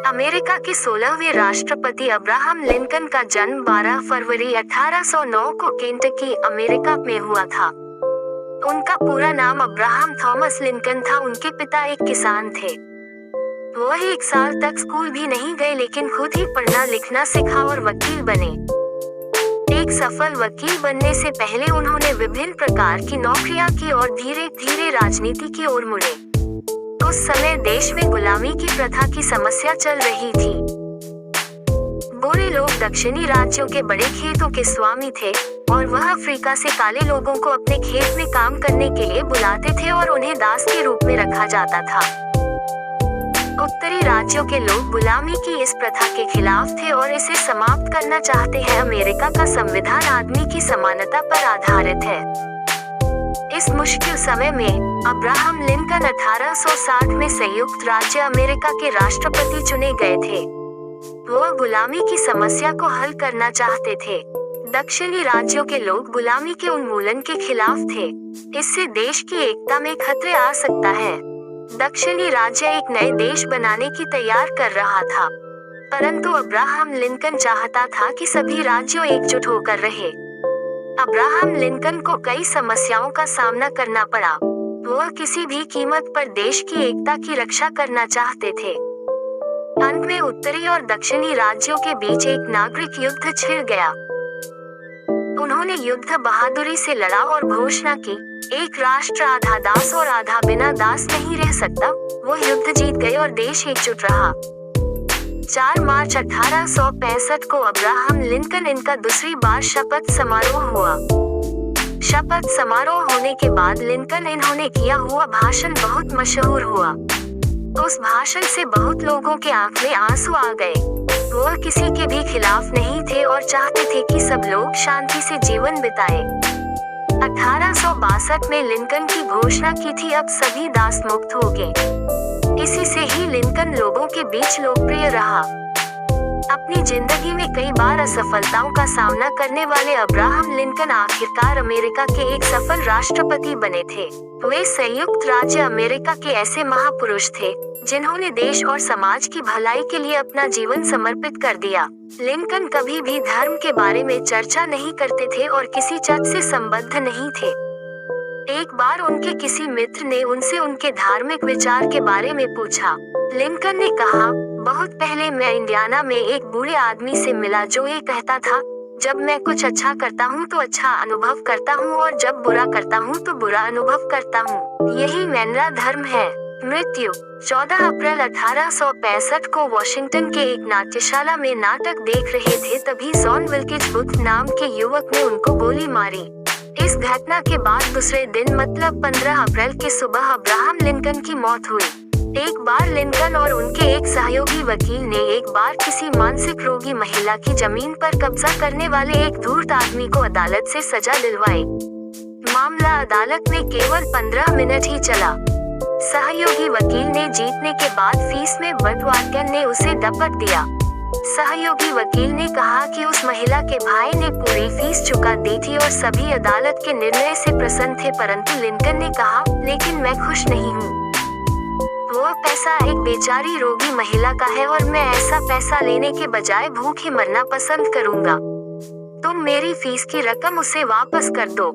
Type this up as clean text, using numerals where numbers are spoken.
America के 16वें राष्ट्रपति Abraham Lincoln का जन्म 12 फरवरी 1809 को केंटकी, अमेरिका में हुआ था। उनका पूरा नाम अब्राहम थॉमस लिंकन था। उनके पिता एक किसान थे। वह 1 साल तक स्कूल भी नहीं गए, लेकिन खुद ही पढ़ना लिखना सीखा और वकील बने। एक सफल वकील बनने से पहले उन्होंने विभिन्न प्रकार की नौकरियां की और धीरे धीरे राजनीति की ओर मुड़े। उस समय देश में गुलामी की प्रथा की समस्या चल रही थी। गोरे लोग दक्षिणी राज्यों के बड़े खेतों के स्वामी थे और वह अफ्रीका से काले लोगों को अपने खेत में काम करने के लिए बुलाते थे और उन्हें दास के रूप में रखा जाता था। उत्तरी राज्यों के लोग गुलामी की इस प्रथा के खिलाफ थे और इसे समाप्त करना चाहते हैं। अमेरिका का संविधान आदमी की समानता पर आधारित है। इस मुश्किल समय में अब्राहम लिंकन 1860 में संयुक्त राज्य अमेरिका के राष्ट्रपति चुने गए थे। वह गुलामी की समस्या को हल करना चाहते थे। दक्षिणी राज्यों के लोग गुलामी के उन्मूलन के खिलाफ थे। इससे देश की एकता में खतरे आ सकता है। दक्षिणी राज्य एक नए देश बनाने की तैयार कर रहा था, परंतु अब्राहम लिंकन चाहता था कि सभी राज्यों एकजुट होकर रहे। अब्राहम लिंकन को कई समस्याओं का सामना करना पड़ा। वह किसी भी कीमत पर देश की एकता की रक्षा करना चाहते थे। अंत में उत्तरी और दक्षिणी राज्यों के बीच एक नागरिक युद्ध छिड़ गया। उन्होंने युद्ध बहादुरी से लड़ा और घोषणा की, एक राष्ट्र आधा दास और आधा बिना दास नहीं रह सकता। वह युद्ध जीत गए और देश एकजुट रहा। 4 मार्च 1865 को अब्राहम लिंकन इनका दूसरी बार शपथ समारोह हुआ। शपथ समारोह होने के बाद लिंकन इन्होंने किया हुआ भाषण बहुत मशहूर हुआ। उस भाषण से बहुत लोगों के आंख में आंसू आ गए। वह किसी के भी खिलाफ नहीं थे और चाहते थे कि सब लोग शांति से जीवन बिताएं। 1862 में लिंकन की घोषणा की थी, अब सभी दास मुक्त हो गए। इसी से ही लिंकन लोगों के बीच लोकप्रिय रहा। अपनी जिंदगी में कई बार असफलताओं का सामना करने वाले अब्राहम लिंकन आखिरकार अमेरिका के एक सफल राष्ट्रपति बने थे। वे संयुक्त राज्य अमेरिका के ऐसे महापुरुष थे जिन्होंने देश और समाज की भलाई के लिए अपना जीवन समर्पित कर दिया। लिंकन कभी भी धर्म के बारे में चर्चा नहीं करते थे और किसी जात से संबद्ध नहीं थे। एक बार उनके किसी मित्र ने उनसे उनके धार्मिक विचार के बारे में पूछा। लिंकन ने कहा, बहुत पहले मैं इंडियाना में एक बूढ़े आदमी से मिला जो ये कहता था, जब मैं कुछ अच्छा करता हूँ तो अच्छा अनुभव करता हूँ और जब बुरा करता हूँ तो बुरा अनुभव करता हूँ। यही मेरा धर्म है। मृत्यु 14 अप्रैल 1865 को वॉशिंगटन के एक नाट्यशाला में नाटक देख रहे थे, तभी जॉन विल्केज बुथ नाम के युवक ने उनको गोली मारी। इस घटना के बाद दूसरे दिन मतलब 15 अप्रैल की सुबह अब्राहम लिंकन की मौत हुई। एक बार लिंकन और उनके एक सहयोगी वकील ने एक बार किसी मानसिक रोगी महिला की जमीन पर कब्जा करने वाले एक धूर्त आदमी को अदालत से सजा दिलवाई। मामला अदालत में केवल 15 मिनट ही चला। सहयोगी वकील ने जीतने के बाद फीस में बंटवारा ने उसे दपट दिया। सहयोगी वकील ने कहा कि उस महिला के भाई ने पूरी फीस चुका दी थी और सभी अदालत के निर्णय से प्रसन्न थे, परंतु लिंकन ने कहा, लेकिन मैं खुश नहीं हूँ। वो पैसा एक बेचारी रोगी महिला का है और मैं ऐसा पैसा लेने के बजाय भूखे मरना पसंद करूंगा। तुम मेरी फीस की रकम उसे वापस कर दो।